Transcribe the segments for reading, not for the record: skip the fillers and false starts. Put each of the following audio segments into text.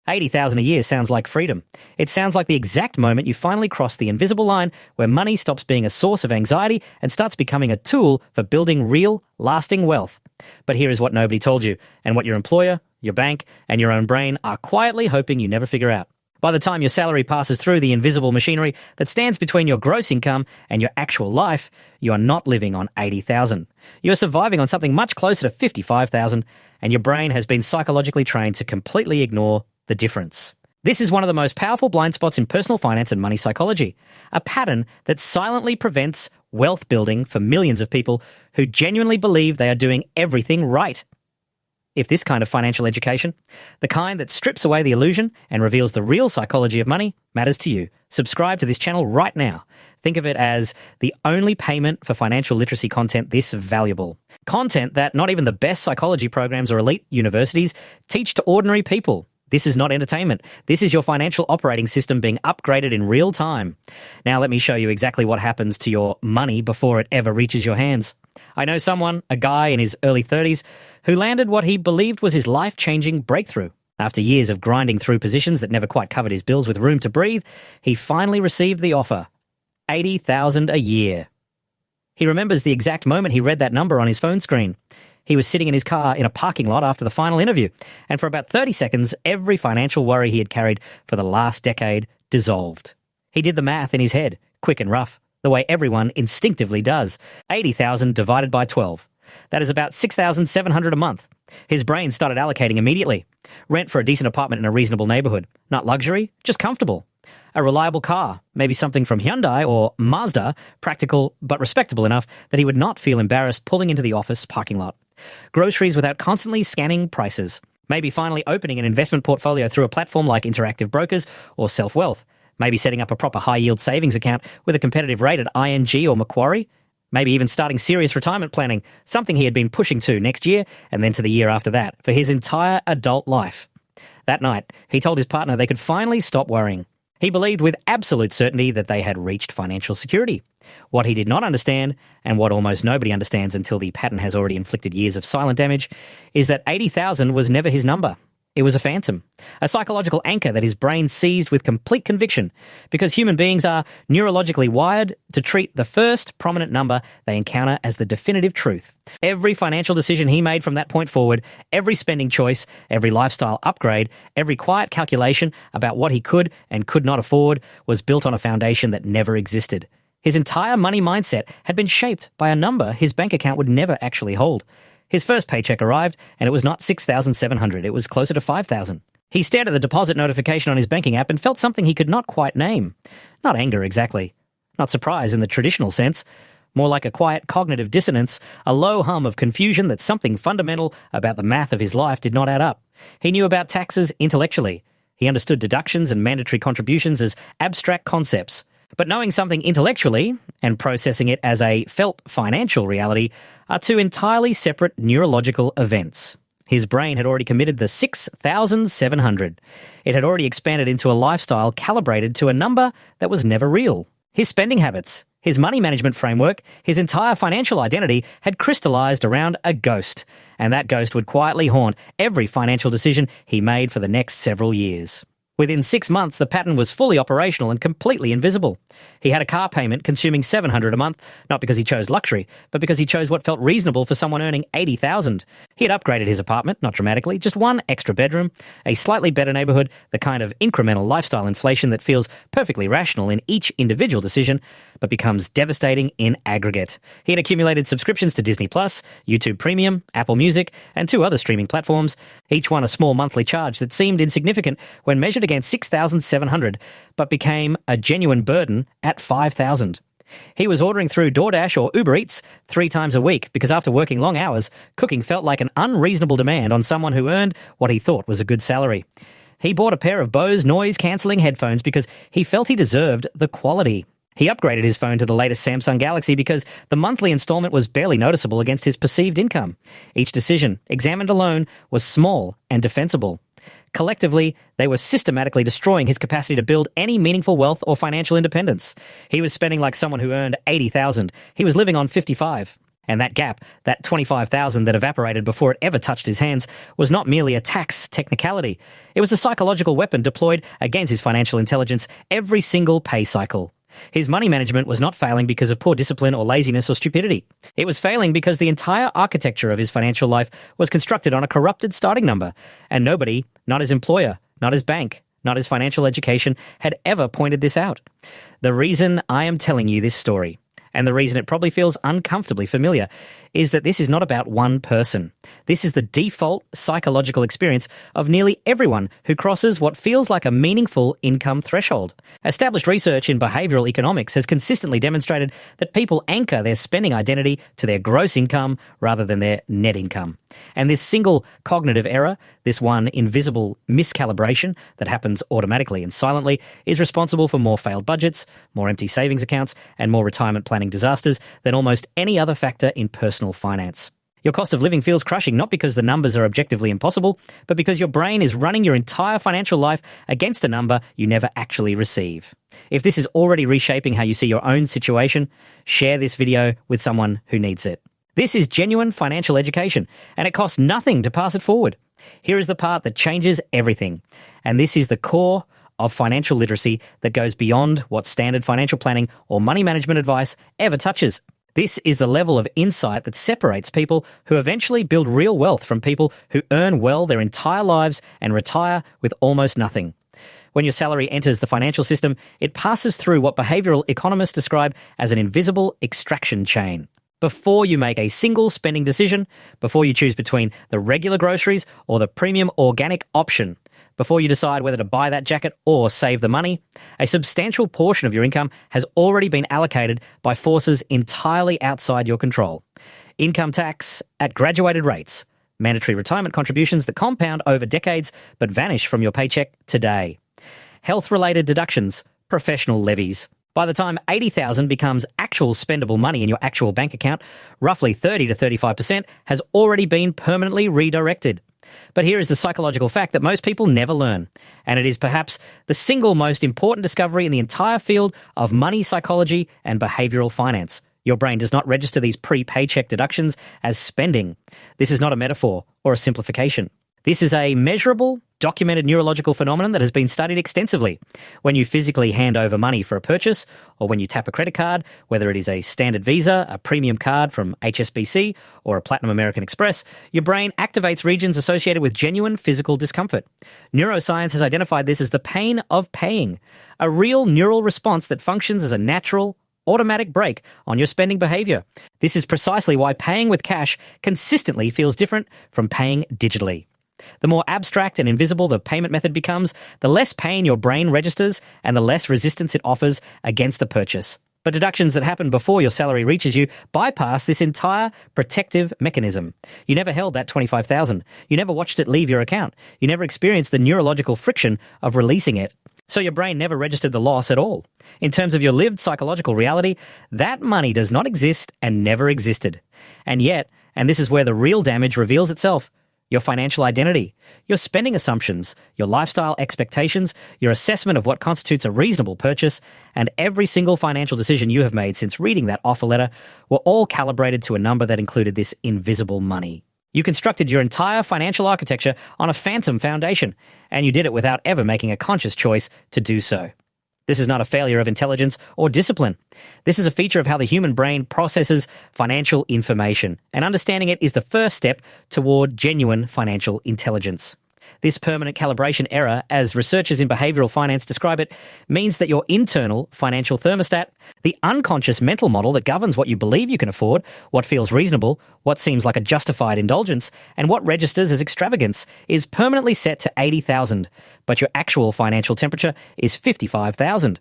$80,000 a year sounds like freedom. It sounds like the exact moment you finally cross the invisible line where money stops being a source of anxiety and starts becoming a tool for building real, lasting wealth. But here is what nobody told you, and what your employer, your bank, and your own brain are quietly hoping you never figure out. By the time your salary passes through the invisible machinery that stands between your gross income and your actual life, you are not living on $80,000. You're surviving on something much closer to $55,000, and your brain has been psychologically trained to completely ignore the difference. This is one of the most powerful blind spots in personal finance and money psychology, a pattern that silently prevents wealth building for millions of people who genuinely believe they are doing everything right. If this kind of financial education, the kind that strips away the illusion and reveals the real psychology of money, matters to you, subscribe to this channel right now. Think of it as the only payment for financial literacy content this valuable. Content that not even the best psychology programs or elite universities teach to ordinary people. This is not entertainment. This is your financial operating system being upgraded in real time. Now let me show you exactly what happens to your money before it ever reaches your hands. I know someone, a guy in his early 30s, who landed what he believed was his life-changing breakthrough. After years of grinding through positions that never quite covered his bills with room to breathe, he finally received the offer, $80,000 a year. He remembers the exact moment he read that number on his phone screen. He was sitting in his car in a parking lot after the final interview, and for about 30 seconds, every financial worry he had carried for the last decade dissolved. He did the math in his head, quick and rough, the way everyone instinctively does. 80,000 divided by 12. That is about $6,700 a month. His brain started allocating immediately. Rent for a decent apartment in a reasonable neighborhood. Not luxury, just comfortable. A reliable car, maybe something from Hyundai or Mazda, practical but respectable enough that he would not feel embarrassed pulling into the office parking lot. Groceries without constantly scanning prices. Maybe finally opening an investment portfolio through a platform like Interactive Brokers or Self-Wealth. Maybe setting up a proper high-yield savings account with a competitive rate at ING or Macquarie. Maybe even starting serious retirement planning, something he had been pushing to next year and then to the year after that for his entire adult life. That night, he told his partner they could finally stop worrying. He believed with absolute certainty that they had reached financial security. What he did not understand, and what almost nobody understands until the pattern has already inflicted years of silent damage, is that 80,000 was never his number. It was a phantom, a psychological anchor that his brain seized with complete conviction, because human beings are neurologically wired to treat the first prominent number they encounter as the definitive truth. Every financial decision he made from that point forward, every spending choice, every lifestyle upgrade, every quiet calculation about what he could and could not afford was built on a foundation that never existed. His entire money mindset had been shaped by a number his bank account would never actually hold. His first paycheck arrived, and it was not $6,700, it was closer to $5,000. He stared at the deposit notification on his banking app and felt something he could not quite name. Not anger, exactly. Not surprise in the traditional sense. More like a quiet cognitive dissonance, a low hum of confusion that something fundamental about the math of his life did not add up. He knew about taxes intellectually. He understood deductions and mandatory contributions as abstract concepts. But knowing something intellectually and processing it as a felt financial reality are two entirely separate neurological events. His brain had already committed the 6,700. It had already expanded into a lifestyle calibrated to a number that was never real. His spending habits, his money management framework, his entire financial identity had crystallized around a ghost, and that ghost would quietly haunt every financial decision he made for the next several years. Within 6 months, the pattern was fully operational and completely invisible. He had a car payment consuming $700 a month, not because he chose luxury, but because he chose what felt reasonable for someone earning $80,000. He had upgraded his apartment, not dramatically, just one extra bedroom, a slightly better neighborhood, the kind of incremental lifestyle inflation that feels perfectly rational in each individual decision, but becomes devastating in aggregate. He had accumulated subscriptions to Disney+, YouTube Premium, Apple Music, and 2 other streaming platforms, each one a small monthly charge that seemed insignificant when measured against $6,700, but became a genuine burden at $5,000. He was ordering through DoorDash or Uber Eats 3 times a week because after working long hours, cooking felt like an unreasonable demand on someone who earned what he thought was a good salary. He bought a pair of Bose noise-cancelling headphones because he felt he deserved the quality. He upgraded his phone to the latest Samsung Galaxy because the monthly installment was barely noticeable against his perceived income. Each decision, examined alone, was small and defensible. Collectively, they were systematically destroying his capacity to build any meaningful wealth or financial independence. He was spending like someone who earned $80,000. He was living on $55,000. And that gap, that $25,000 that evaporated before it ever touched his hands, was not merely a tax technicality. It was a psychological weapon deployed against his financial intelligence every single pay cycle. His money management was not failing because of poor discipline or laziness or stupidity. It was failing because the entire architecture of his financial life was constructed on a corrupted starting number, and nobody, not his employer, not his bank, not his financial education, had ever pointed this out. The reason I am telling you this story, and the reason it probably feels uncomfortably familiar, is that this is not about one person. This is the default psychological experience of nearly everyone who crosses what feels like a meaningful income threshold. Established research in behavioural economics has consistently demonstrated that people anchor their spending identity to their gross income rather than their net income. And this single cognitive error, this one invisible miscalibration that happens automatically and silently, is responsible for more failed budgets, more empty savings accounts, and more retirement planning disasters than almost any other factor in personal finance. Your cost of living feels crushing not because the numbers are objectively impossible, but because your brain is running your entire financial life against a number you never actually receive. If this is already reshaping how you see your own situation, share this video with someone who needs it. This is genuine financial education, and it costs nothing to pass it forward. Here is the part that changes everything, and this is the core of financial literacy that goes beyond what standard financial planning or money management advice ever touches. This is the level of insight that separates people who eventually build real wealth from people who earn well their entire lives and retire with almost nothing. When your salary enters the financial system, it passes through what behavioural economists describe as an invisible extraction chain. Before you make a single spending decision, before you choose between the regular groceries or the premium organic option, before you decide whether to buy that jacket or save the money, a substantial portion of your income has already been allocated by forces entirely outside your control. Income tax at graduated rates, mandatory retirement contributions that compound over decades but vanish from your paycheck today, health-related deductions, professional levies. By the time $80,000 becomes actual spendable money in your actual bank account, roughly 30 to 35% has already been permanently redirected. But here is the psychological fact that most people never learn, and it is perhaps the single most important discovery in the entire field of money psychology and behavioural finance. Your brain does not register these pre-paycheck deductions as spending. This is not a metaphor or a simplification. This is a measurable, documented neurological phenomenon that has been studied extensively. When you physically hand over money for a purchase, or when you tap a credit card, whether it is a standard Visa, a premium card from HSBC, or a Platinum American Express, your brain activates regions associated with genuine physical discomfort. Neuroscience has identified this as the pain of paying, a real neural response that functions as a natural, automatic brake on your spending behaviour. This is precisely why paying with cash consistently feels different from paying digitally. The more abstract and invisible the payment method becomes, the less pain your brain registers and the less resistance it offers against the purchase. But deductions that happen before your salary reaches you bypass this entire protective mechanism. You never held that $25,000. You never watched it leave your account. You never experienced the neurological friction of releasing it. So your brain never registered the loss at all. In terms of your lived psychological reality, that money does not exist and never existed. And yet, and this is where the real damage reveals itself, your financial identity, your spending assumptions, your lifestyle expectations, your assessment of what constitutes a reasonable purchase, and every single financial decision you have made since reading that offer letter were all calibrated to a number that included this invisible money. You constructed your entire financial architecture on a phantom foundation, and you did it without ever making a conscious choice to do so. This is not a failure of intelligence or discipline. This is a feature of how the human brain processes financial information, and understanding it is the first step toward genuine financial intelligence. This permanent calibration error, as researchers in behavioural finance describe it, means that your internal financial thermostat, the unconscious mental model that governs what you believe you can afford, what feels reasonable, what seems like a justified indulgence, and what registers as extravagance, is permanently set to 80,000, but your actual financial temperature is 55,000.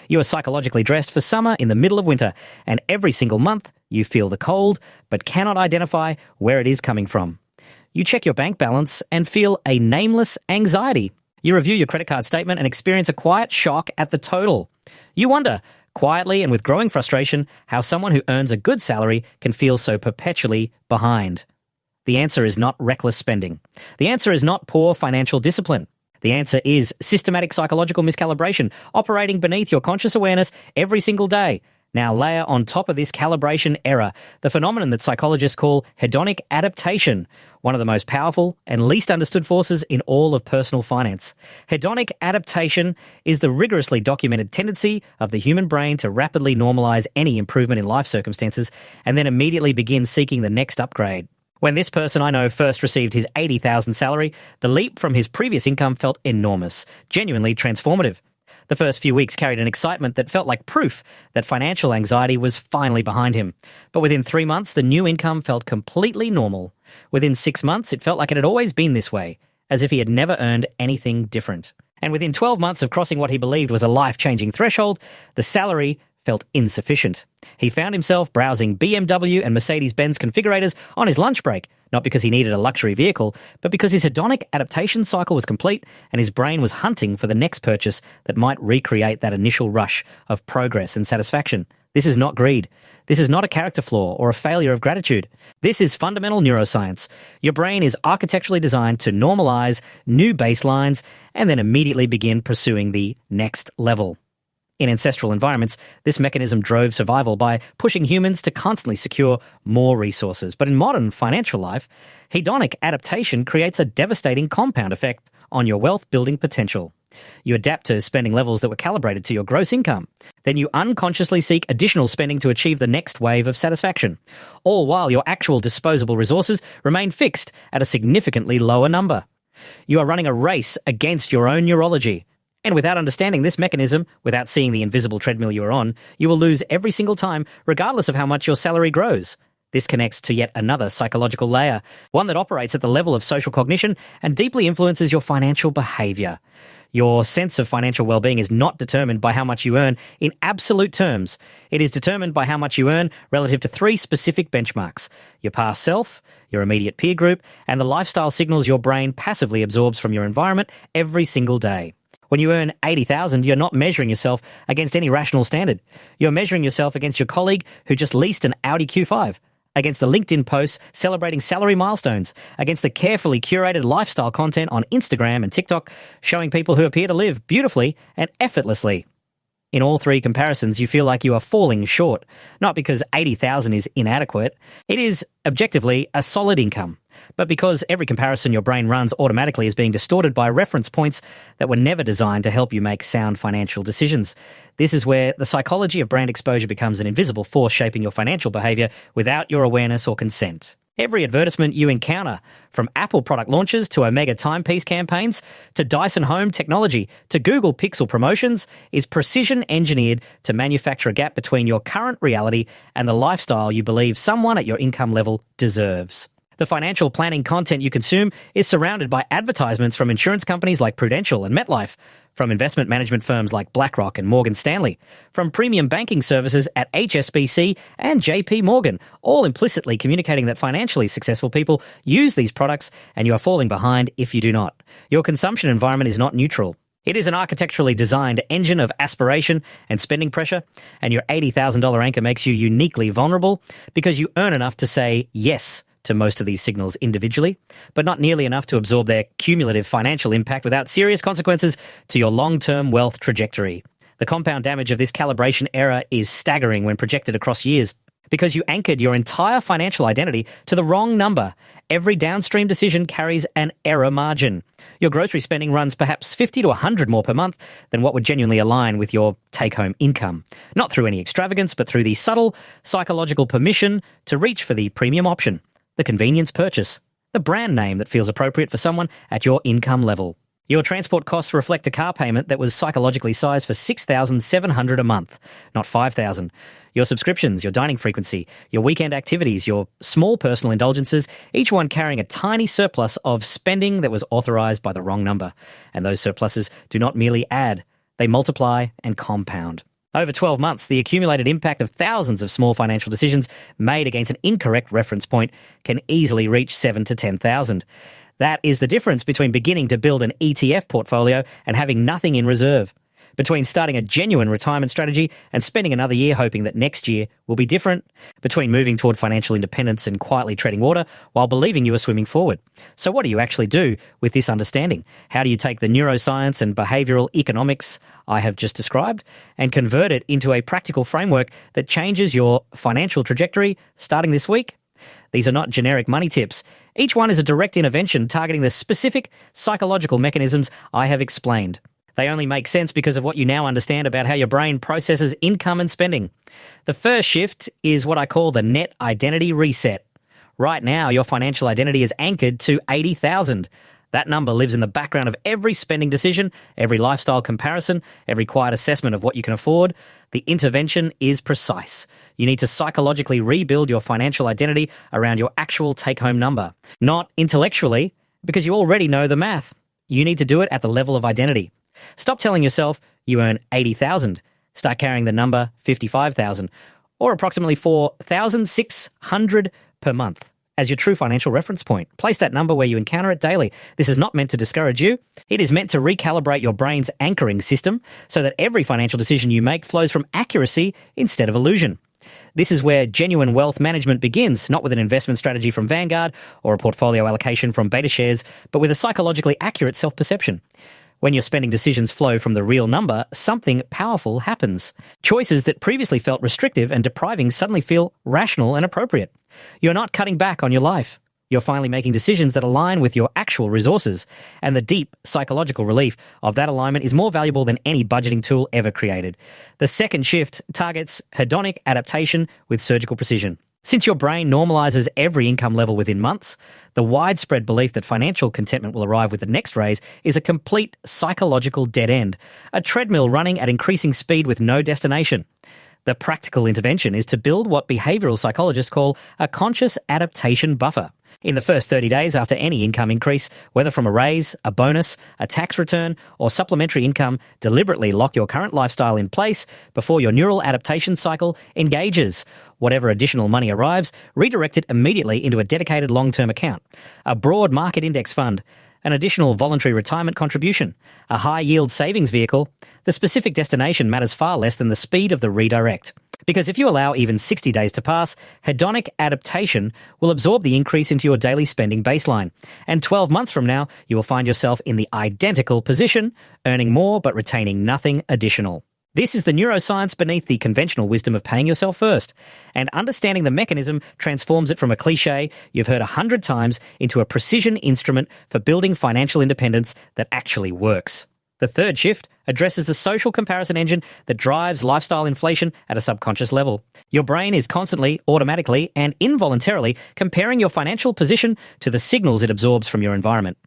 You are psychologically dressed for summer in the middle of winter, and every single month you feel the cold, but cannot identify where it is coming from. You check your bank balance and feel a nameless anxiety. You review your credit card statement and experience a quiet shock at the total. You wonder, quietly and with growing frustration, how someone who earns a good salary can feel so perpetually behind. The answer is not reckless spending. The answer is not poor financial discipline. The answer is systematic psychological miscalibration operating beneath your conscious awareness every single day. Now layer on top of this calibration error the phenomenon that psychologists call hedonic adaptation, one of the most powerful and least understood forces in all of personal finance. Hedonic adaptation is the rigorously documented tendency of the human brain to rapidly normalise any improvement in life circumstances and then immediately begin seeking the next upgrade. When this person I know first received his $80,000 salary, the leap from his previous income felt enormous, genuinely transformative. The first few weeks carried an excitement that felt like proof that financial anxiety was finally behind him. But within 3 months, the new income felt completely normal. Within 6 months, it felt like it had always been this way, as if he had never earned anything different. And within 12 months of crossing what he believed was a life-changing threshold, the salary felt insufficient. He found himself browsing BMW and Mercedes-Benz configurators on his lunch break, not because he needed a luxury vehicle, but because his hedonic adaptation cycle was complete and his brain was hunting for the next purchase that might recreate that initial rush of progress and satisfaction. This is not greed. This is not a character flaw or a failure of gratitude. This is fundamental neuroscience. Your brain is architecturally designed to normalize new baselines and then immediately begin pursuing the next level. In ancestral environments, this mechanism drove survival by pushing humans to constantly secure more resources. But in modern financial life, hedonic adaptation creates a devastating compound effect on your wealth-building potential. You adapt to spending levels that were calibrated to your gross income. Then you unconsciously seek additional spending to achieve the next wave of satisfaction, all while your actual disposable resources remain fixed at a significantly lower number. You are running a race against your own neurology. And without understanding this mechanism, without seeing the invisible treadmill you are on, you will lose every single time, regardless of how much your salary grows. This connects to yet another psychological layer, one that operates at the level of social cognition and deeply influences your financial behaviour. Your sense of financial well-being is not determined by how much you earn in absolute terms. It is determined by how much you earn relative to 3 specific benchmarks: your past self, your immediate peer group, and the lifestyle signals your brain passively absorbs from your environment every single day. When you earn $80,000, you're not measuring yourself against any rational standard. You're measuring yourself against your colleague who just leased an Audi Q5, against the LinkedIn posts celebrating salary milestones, against the carefully curated lifestyle content on Instagram and TikTok showing people who appear to live beautifully and effortlessly. In all 3 comparisons, you feel like you are falling short, not because $80,000 is inadequate. It is, objectively, a solid income. But because every comparison your brain runs automatically is being distorted by reference points that were never designed to help you make sound financial decisions. This is where the psychology of brand exposure becomes an invisible force shaping your financial behaviour without your awareness or consent. Every advertisement you encounter, from Apple product launches to Omega timepiece campaigns, to Dyson Home technology, to Google Pixel promotions, is precision engineered to manufacture a gap between your current reality and the lifestyle you believe someone at your income level deserves. The financial planning content you consume is surrounded by advertisements from insurance companies like Prudential and MetLife, from investment management firms like BlackRock and Morgan Stanley, from premium banking services at HSBC and JP Morgan, all implicitly communicating that financially successful people use these products and you are falling behind if you do not. Your consumption environment is not neutral. It is an architecturally designed engine of aspiration and spending pressure, and your $80,000 anchor makes you uniquely vulnerable because you earn enough to say yes to most of these signals individually, but not nearly enough to absorb their cumulative financial impact without serious consequences to your long-term wealth trajectory. The compound damage of this calibration error is staggering when projected across years, because you anchored your entire financial identity to the wrong number. Every downstream decision carries an error margin. Your grocery spending runs perhaps 50 to 100 more per month than what would genuinely align with your take-home income. Not through any extravagance, but through the subtle psychological permission to reach for the premium option, the convenience purchase, the brand name that feels appropriate for someone at your income level. Your transport costs reflect a car payment that was psychologically sized for $6,700 a month, not $5,000. Your subscriptions, your dining frequency, your weekend activities, your small personal indulgences, each one carrying a tiny surplus of spending that was authorized by the wrong number. And those surpluses do not merely add, they multiply and compound. Over 12 months, the accumulated impact of thousands of small financial decisions made against an incorrect reference point can easily reach 7,000 to 10,000. That is the difference between beginning to build an ETF portfolio and having nothing in reserve. Between starting a genuine retirement strategy and spending another year hoping that next year will be different. Between moving toward financial independence and quietly treading water while believing you are swimming forward. So what do you actually do with this understanding? How do you take the neuroscience and behavioural economics I have just described and convert it into a practical framework that changes your financial trajectory starting this week? These are not generic money tips. Each one is a direct intervention targeting the specific psychological mechanisms I have explained. They only make sense because of what you now understand about how your brain processes income and spending. The first shift is what I call the net identity reset. Right now, your financial identity is anchored to 80,000. That number lives in the background of every spending decision, every lifestyle comparison, every quiet assessment of what you can afford. The intervention is precise. You need to psychologically rebuild your financial identity around your actual take-home number. Not intellectually, because you already know the math. You need to do it at the level of identity. Stop telling yourself you earn 80,000. Start carrying the number 55,000 or approximately 4,600 per month as your true financial reference point. Place that number where you encounter it daily. This is not meant to discourage you. It is meant to recalibrate your brain's anchoring system so that every financial decision you make flows from accuracy instead of illusion. This is where genuine wealth management begins, not with an investment strategy from Vanguard or a portfolio allocation from BetaShares, but with a psychologically accurate self-perception. When your spending decisions flow from the real number, something powerful happens. Choices that previously felt restrictive and depriving suddenly feel rational and appropriate. You're not cutting back on your life. You're finally making decisions that align with your actual resources, and the deep psychological relief of that alignment is more valuable than any budgeting tool ever created. The second shift targets hedonic adaptation with surgical precision. Since your brain normalizes every income level within months, the widespread belief that financial contentment will arrive with the next raise is a complete psychological dead end, a treadmill running at increasing speed with no destination. The practical intervention is to build what behavioural psychologists call a conscious adaptation buffer. In the first 30 days after any income increase, whether from a raise, a bonus, a tax return, or supplementary income, deliberately lock your current lifestyle in place before your neural adaptation cycle engages. Whatever additional money arrives, redirect it immediately into a dedicated long-term account, a broad market index fund, an additional voluntary retirement contribution, a high-yield savings vehicle. The specific destination matters far less than the speed of the redirect. Because if you allow even 60 days to pass, hedonic adaptation will absorb the increase into your daily spending baseline. And 12 months from now, you will find yourself in the identical position, earning more but retaining nothing additional. This is the neuroscience beneath the conventional wisdom of paying yourself first. And understanding the mechanism transforms it from a cliche you've heard 100 times into a precision instrument for building financial independence that actually works. The third shift addresses the social comparison engine that drives lifestyle inflation at a subconscious level. Your brain is constantly, automatically, and involuntarily comparing your financial position to the signals it absorbs from your environment.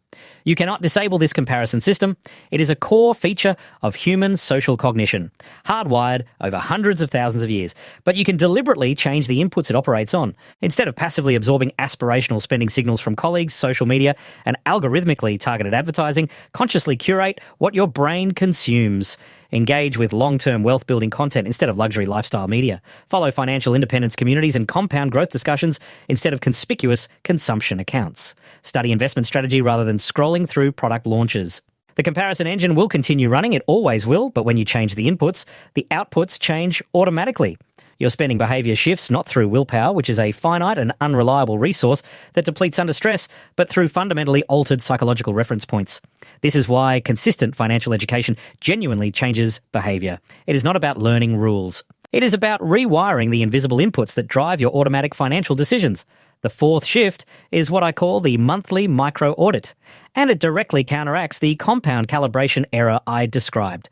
You cannot disable this comparison system. It is a core feature of human social cognition, hardwired over hundreds of thousands of years. But you can deliberately change the inputs it operates on. Instead of passively absorbing aspirational spending signals from colleagues, social media, and algorithmically targeted advertising, consciously curate what your brain consumes. Engage with long-term wealth-building content instead of luxury lifestyle media. Follow financial independence communities and compound growth discussions instead of conspicuous consumption accounts. Study investment strategy rather than scrolling through product launches. The comparison engine will continue running, it always will, but when you change the inputs, the outputs change automatically. Your spending behaviour shifts not through willpower, which is a finite and unreliable resource that depletes under stress, but through fundamentally altered psychological reference points. This is why consistent financial education genuinely changes behaviour. It is not about learning rules. It is about rewiring the invisible inputs that drive your automatic financial decisions. The fourth shift is what I call the monthly micro audit, and it directly counteracts the compound calibration error I described.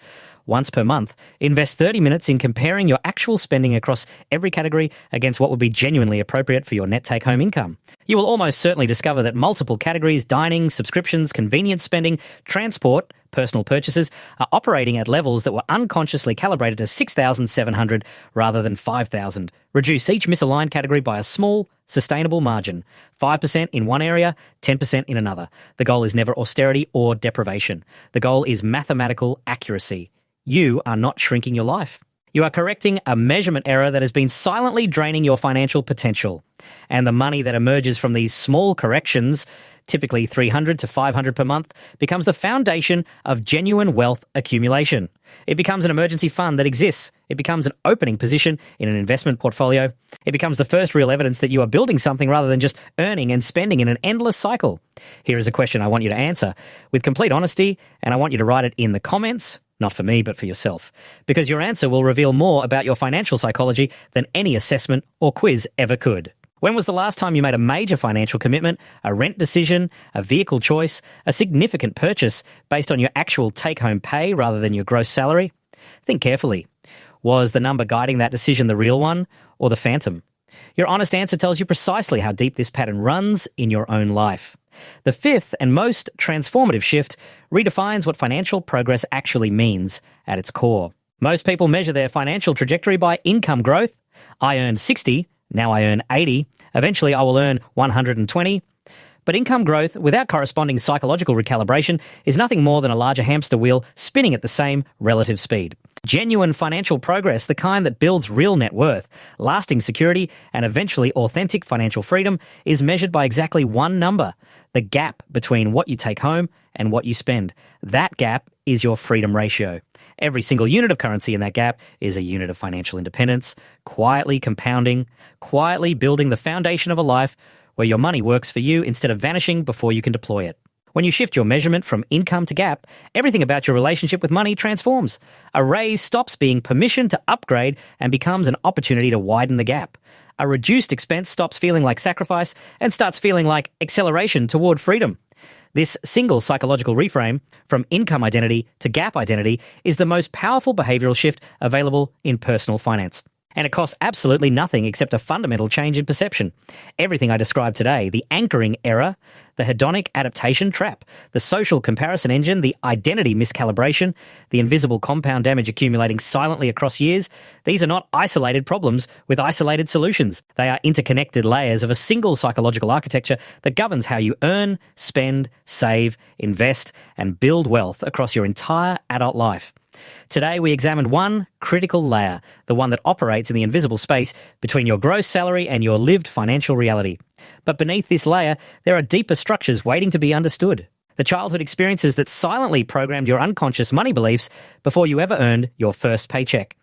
Once per month, invest 30 minutes in comparing your actual spending across every category against what would be genuinely appropriate for your net take-home income. You will almost certainly discover that multiple categories, dining, subscriptions, convenience spending, transport, personal purchases, are operating at levels that were unconsciously calibrated to 6,700 rather than 5,000. Reduce each misaligned category by a small, sustainable margin. 5% in one area, 10% in another. The goal is never austerity or deprivation. The goal is mathematical accuracy. You are not shrinking your life. You are correcting a measurement error that has been silently draining your financial potential. And the money that emerges from these small corrections, typically $300 to $500 per month, becomes the foundation of genuine wealth accumulation. It becomes an emergency fund that exists. It becomes an opening position in an investment portfolio. It becomes the first real evidence that you are building something rather than just earning and spending in an endless cycle. Here is a question I want you to answer with complete honesty, and I want you to write it in the comments. Not for me, but for yourself. Because your answer will reveal more about your financial psychology than any assessment or quiz ever could. When was the last time you made a major financial commitment, a rent decision, a vehicle choice, a significant purchase based on your actual take-home pay rather than your gross salary? Think carefully. Was the number guiding that decision the real one or the phantom? Your honest answer tells you precisely how deep this pattern runs in your own life. The fifth and most transformative shift redefines what financial progress actually means at its core. Most people measure their financial trajectory by income growth. I earned 60, now I earn 80, eventually I will earn 120. But income growth without corresponding psychological recalibration is nothing more than a larger hamster wheel spinning at the same relative speed. Genuine financial progress, the kind that builds real net worth, lasting security, and eventually authentic financial freedom, is measured by exactly one number: the gap between what you take home and what you spend. That gap is your freedom ratio. Every single unit of currency in that gap is a unit of financial independence, quietly compounding, quietly building the foundation of a life where your money works for you instead of vanishing before you can deploy it. When you shift your measurement from income to gap, everything about your relationship with money transforms. A raise stops being permission to upgrade and becomes an opportunity to widen the gap. A reduced expense stops feeling like sacrifice and starts feeling like acceleration toward freedom. This single psychological reframe from income identity to gap identity is the most powerful behavioral shift available in personal finance. And it costs absolutely nothing except a fundamental change in perception. Everything I described today, the anchoring error, the hedonic adaptation trap, the social comparison engine, the identity miscalibration, the invisible compound damage accumulating silently across years, these are not isolated problems with isolated solutions. They are interconnected layers of a single psychological architecture that governs how you earn, spend, save, invest, and build wealth across your entire adult life. Today, we examined one critical layer, the one that operates in the invisible space between your gross salary and your lived financial reality. But beneath this layer, there are deeper structures waiting to be understood. The childhood experiences that silently programmed your unconscious money beliefs before you ever earned your first paycheck.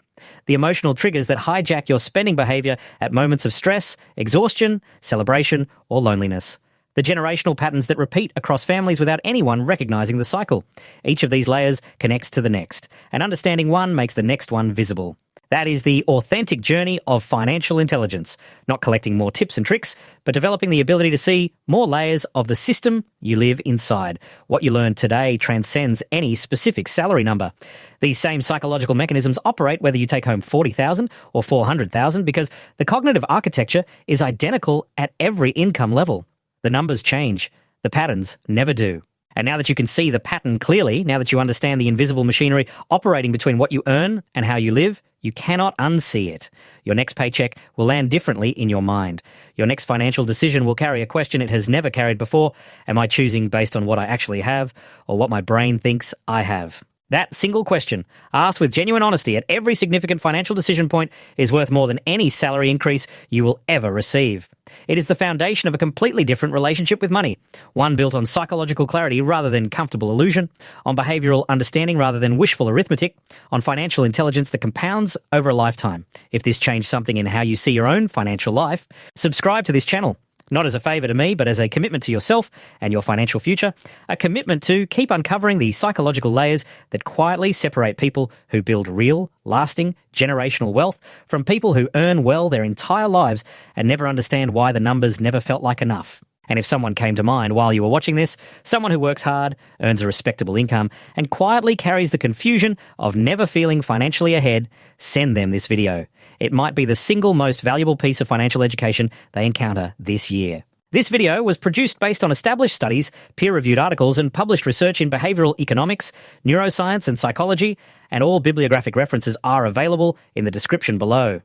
The emotional triggers that hijack your spending behavior at moments of stress, exhaustion, celebration, or loneliness. The generational patterns that repeat across families without anyone recognizing the cycle. Each of these layers connects to the next, and understanding one makes the next one visible. That is the authentic journey of financial intelligence, not collecting more tips and tricks, but developing the ability to see more layers of the system you live inside. What you learn today transcends any specific salary number. These same psychological mechanisms operate whether you take home $40,000 or $400,000 because the cognitive architecture is identical at every income level. The numbers change. The patterns never do. And now that you can see the pattern clearly, now that you understand the invisible machinery operating between what you earn and how you live, you cannot unsee it. Your next paycheck will land differently in your mind. Your next financial decision will carry a question it has never carried before. Am I choosing based on what I actually have or what my brain thinks I have? That single question, asked with genuine honesty at every significant financial decision point, is worth more than any salary increase you will ever receive. It is the foundation of a completely different relationship with money, one built on psychological clarity rather than comfortable illusion, on behavioral understanding rather than wishful arithmetic, on financial intelligence that compounds over a lifetime. If this changed something in how you see your own financial life, subscribe to this channel. Not as a favour to me, but as a commitment to yourself and your financial future, a commitment to keep uncovering the psychological layers that quietly separate people who build real, lasting, generational wealth from people who earn well their entire lives and never understand why the numbers never felt like enough. And if someone came to mind while you were watching this, someone who works hard, earns a respectable income, and quietly carries the confusion of never feeling financially ahead, send them this video. It might be the single most valuable piece of financial education they encounter this year. This video was produced based on established studies, peer-reviewed articles, and published research in behavioral economics, neuroscience, and psychology, and all bibliographic references are available in the description below.